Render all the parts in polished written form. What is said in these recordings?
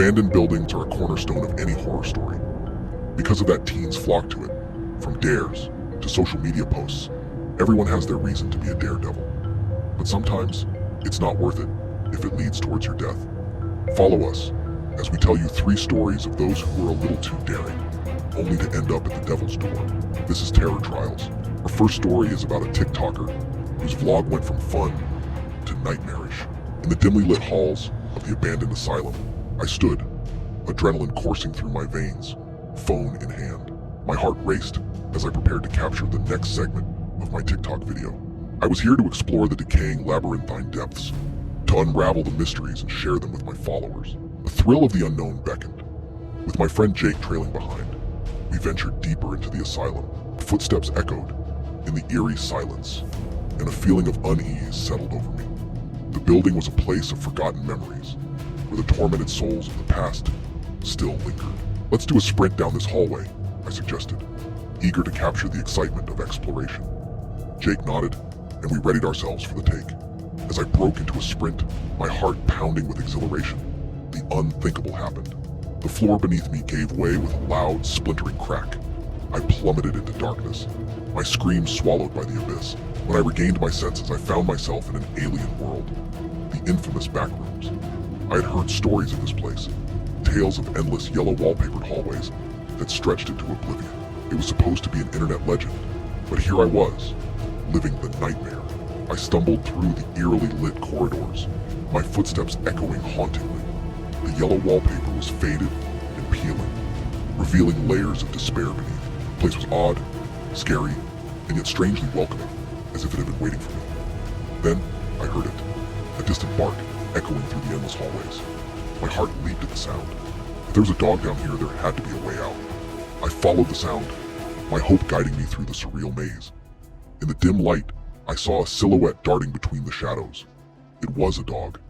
Abandoned buildings are a cornerstone of any horror story. Because of that, teens flock to it. From dares to social media posts, everyone has their reason to be a daredevil. But sometimes, it's not worth it if it leads towards your death. Follow us as we tell you 3 stories of those who were a little too daring, only to end up at the devil's door. This is Terror Trials. Our first story is about a TikToker whose vlog went from fun to nightmarish. In the dimly lit halls of the abandoned asylum, I stood, adrenaline coursing through my veins, phone in hand. My heart raced as I prepared to capture the next segment of my TikTok video. I was here to explore the decaying labyrinthine depths, to unravel the mysteries and share them with my followers. The thrill of the unknown beckoned. With my friend Jake trailing behind, we ventured deeper into the asylum. Footsteps echoed in the eerie silence, and a feeling of unease settled over me. The building was a place of forgotten memories, where the tormented souls of the past still lingered. Let's do a sprint down this hallway, I suggested, eager to capture the excitement of exploration. Jake nodded, and we readied ourselves for the take. As I broke into a sprint, my heart pounding with exhilaration, the unthinkable happened. The floor beneath me gave way with a loud, splintering crack. I plummeted into darkness, my scream swallowed by the abyss. When I regained my senses, I found myself in an alien world, the infamous backrooms. I had heard stories of this place, tales of endless yellow wallpapered hallways that stretched into oblivion. It was supposed to be an internet legend, but here I was, living the nightmare. I stumbled through the eerily lit corridors, my footsteps echoing hauntingly. The yellow wallpaper was faded and peeling, revealing layers of despair beneath. The place was odd, scary, and yet strangely welcoming, as if it had been waiting for me. Then I heard it, a distant bark echoing through the endless hallways. My heart leaped at the sound. If there was a dog down here, there had to be a way out. I followed the sound, my hope guiding me through the surreal maze. In the dim light, I saw a silhouette darting between the shadows. It was a dog,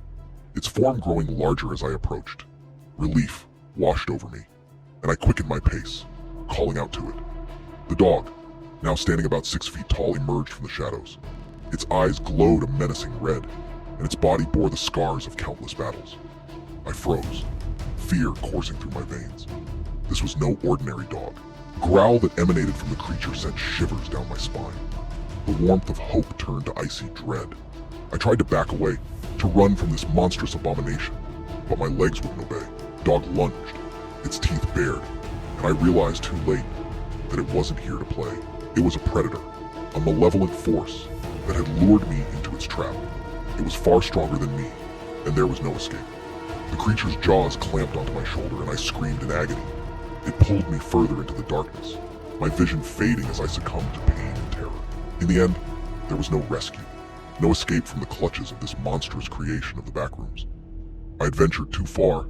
its form growing larger as I approached. Relief washed over me, and I quickened my pace, calling out to it. The dog, now standing about 6 feet tall, emerged from the shadows. Its eyes glowed a menacing red, and its body bore the scars of countless battles. I froze, fear coursing through my veins. This was no ordinary dog. The growl that emanated from the creature sent shivers down my spine. The warmth of hope turned to icy dread. I tried to back away, to run from this monstrous abomination, but my legs wouldn't obey. The dog lunged, its teeth bared, and I realized too late that it wasn't here to play. It was a predator, a malevolent force that had lured me into its trap. It was far stronger than me, and there was no escape. The creature's jaws clamped onto my shoulder, and I screamed in agony. It pulled me further into the darkness, my vision fading as I succumbed to pain and terror. In the end, there was no rescue, no escape from the clutches of this monstrous creation of the backrooms. I had ventured too far,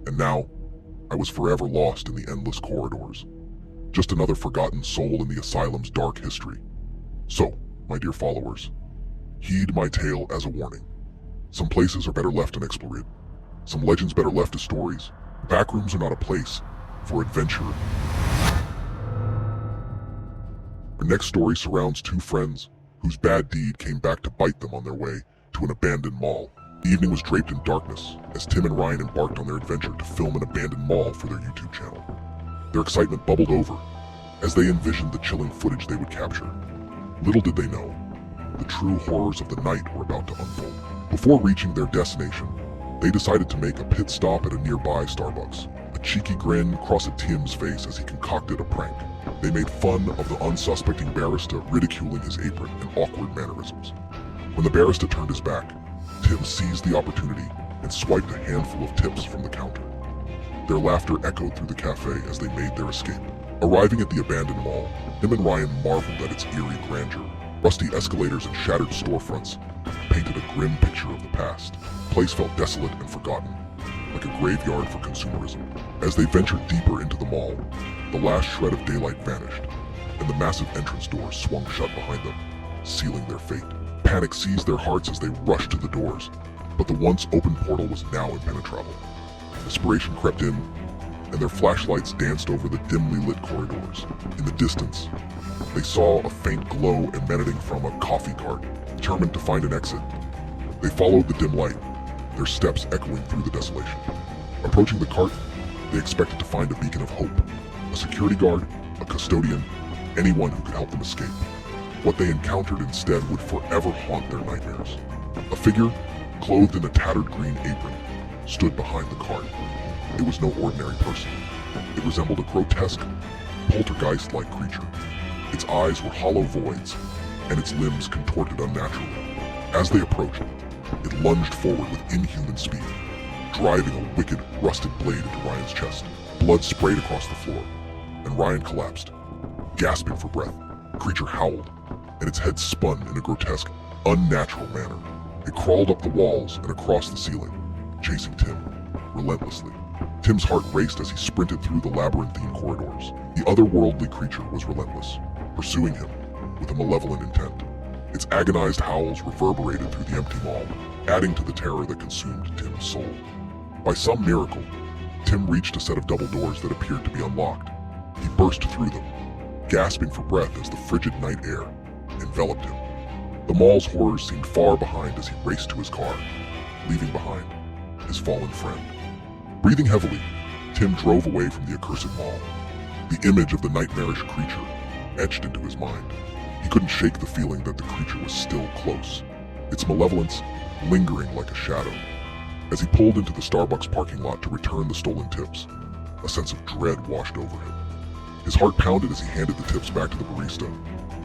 and now I was forever lost in the endless corridors. Just another forgotten soul in the asylum's dark history. So, my dear followers, heed my tale as a warning. Some places are better left unexplored. Some legends better left as stories. Backrooms are not a place for adventure. Our next story surrounds 2 friends whose bad deed came back to bite them on their way to an abandoned mall. The evening was draped in darkness as Tim and Ryan embarked on their adventure to film an abandoned mall for their YouTube channel. Their excitement bubbled over as they envisioned the chilling footage they would capture. Little did they know, the true horrors of the night were about to unfold. Before reaching their destination, they decided to make a pit stop at a nearby Starbucks. A cheeky grin crossed Tim's face as he concocted a prank. They made fun of the unsuspecting barista, ridiculing his apron and awkward mannerisms. When the barista turned his back, Tim seized the opportunity and swiped a handful of tips from the counter. Their laughter echoed through the cafe as they made their escape. Arriving at the abandoned mall, Tim and Ryan marveled at its eerie grandeur. Rusty escalators and shattered storefronts painted a grim picture of the past. The place felt desolate and forgotten, like a graveyard for consumerism. As they ventured deeper into the mall, the last shred of daylight vanished, and the massive entrance doors swung shut behind them, sealing their fate. Panic seized their hearts as they rushed to the doors, but the once open portal was now impenetrable. Desperation crept in, and their flashlights danced over the dimly lit corridors. In the distance, they saw a faint glow emanating from a coffee cart. Determined to find an exit, they followed the dim light, their steps echoing through the desolation. Approaching the cart, they expected to find a beacon of hope, a security guard, a custodian, anyone who could help them escape. What they encountered instead would forever haunt their nightmares. A figure, clothed in a tattered green apron, stood behind the cart. It was no ordinary person. It resembled a grotesque, poltergeist-like creature. Its eyes were hollow voids, and its limbs contorted unnaturally. As they approached, it lunged forward with inhuman speed, driving a wicked, rusted blade into Ryan's chest. Blood sprayed across the floor, and Ryan collapsed, gasping for breath. The creature howled, and its head spun in a grotesque, unnatural manner. It crawled up the walls and across the ceiling, chasing Tim, relentlessly. Tim's heart raced as he sprinted through the labyrinthine corridors. The otherworldly creature was relentless, pursuing him with a malevolent intent. Its agonized howls reverberated through the empty mall, adding to the terror that consumed Tim's soul. By some miracle, Tim reached a set of double doors that appeared to be unlocked. He burst through them, gasping for breath as the frigid night air enveloped him. The mall's horrors seemed far behind as he raced to his car, leaving behind his fallen friend. Breathing heavily, Tim drove away from the accursed mall. The image of the nightmarish creature etched into his mind. He couldn't shake the feeling that the creature was still close, its malevolence lingering like a shadow. As he pulled into the Starbucks parking lot to return the stolen tips, a sense of dread washed over him. His heart pounded as he handed the tips back to the barista,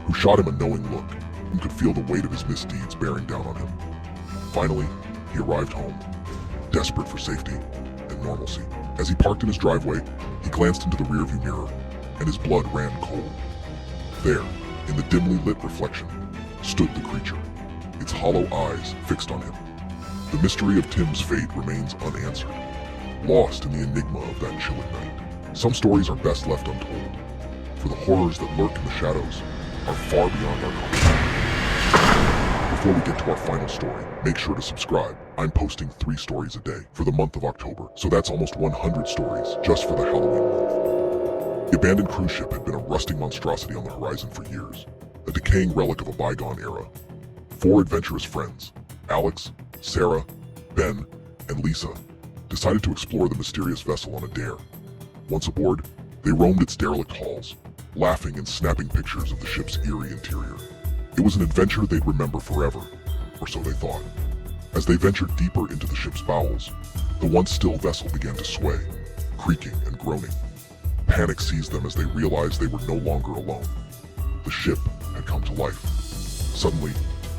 who shot him a knowing look and could feel the weight of his misdeeds bearing down on him. Finally, he arrived home, desperate for safety and normalcy. As he parked in his driveway, he glanced into the rearview mirror, and his blood ran cold. There, in the dimly lit reflection, stood the creature, its hollow eyes fixed on him. The mystery of Tim's fate remains unanswered, lost in the enigma of that chilling night. Some stories are best left untold, for the horrors that lurk in the shadows are far beyond our comprehension. Before we get to our final story, make sure to subscribe. I'm posting 3 stories a day for the month of October, so that's almost 100 stories just for the Halloween month. The abandoned cruise ship had been a rusting monstrosity on the horizon for years, a decaying relic of a bygone era. 4 adventurous friends, Alex, Sarah, Ben, and Lisa, decided to explore the mysterious vessel on a dare. Once aboard, they roamed its derelict halls, laughing and snapping pictures of the ship's eerie interior. It was an adventure they'd remember forever, or so they thought. As they ventured deeper into the ship's bowels, the once still vessel began to sway, creaking and groaning. Panic seized them as they realized they were no longer alone. The ship had come to life. Suddenly,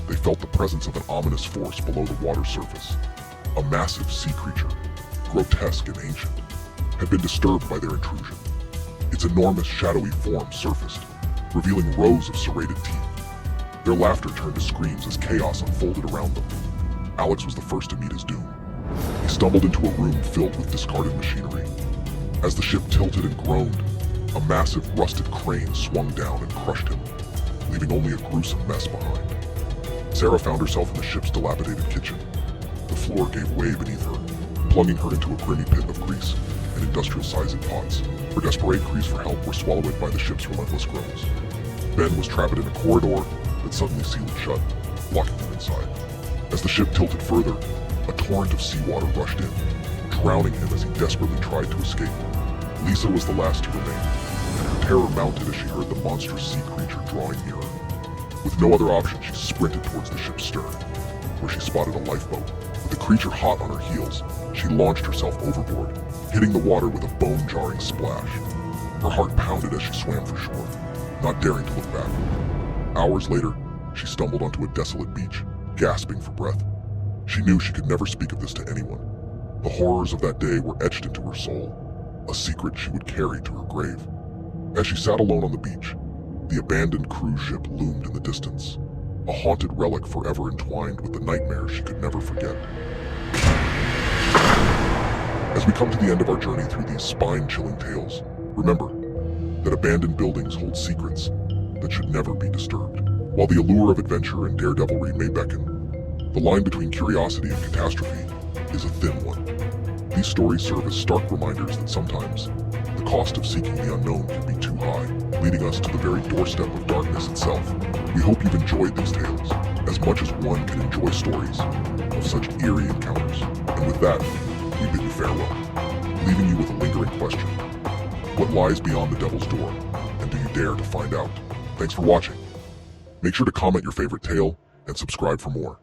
they felt the presence of an ominous force below the water's surface. A massive sea creature, grotesque and ancient, had been disturbed by their intrusion. Its enormous shadowy form surfaced, revealing rows of serrated teeth. Their laughter turned to screams as chaos unfolded around them. Alex was the first to meet his doom. He stumbled into a room filled with discarded machinery. As the ship tilted and groaned, a massive rusted crane swung down and crushed him, leaving only a gruesome mess behind. Sarah found herself in the ship's dilapidated kitchen. The floor gave way beneath her, plunging her into a grimy pit of grease and industrial-sized pots. Her desperate cries for help were swallowed by the ship's relentless groans. Ben was trapped in a corridor that suddenly sealed shut, locking him inside. As the ship tilted further, a torrent of seawater rushed in, drowning him as he desperately tried to escape. Lisa was the last to remain, and her terror mounted as she heard the monstrous sea creature drawing nearer. With no other option, she sprinted towards the ship's stern, where she spotted a lifeboat. With the creature hot on her heels, she launched herself overboard, hitting the water with a bone-jarring splash. Her heart pounded as she swam for shore, not daring to look back. Hours later, she stumbled onto a desolate beach, gasping for breath. She knew she could never speak of this to anyone. The horrors of that day were etched into her soul, a secret she would carry to her grave. As she sat alone on the beach, the abandoned cruise ship loomed in the distance, a haunted relic forever entwined with the nightmare she could never forget. As we come to the end of our journey through these spine-chilling tales, remember that abandoned buildings hold secrets that should never be disturbed. While the allure of adventure and daredevilry may beckon, the line between curiosity and catastrophe is a thin one. These stories serve as stark reminders that sometimes the cost of seeking the unknown can be too high, leading us to the very doorstep of darkness itself. We hope you've enjoyed these tales as much as one can enjoy stories of such eerie encounters. And with that, we bid you farewell. question. What lies beyond the devil's door? And do you dare to find out? Thanks for watching. Make sure to comment your favorite tale and subscribe for more.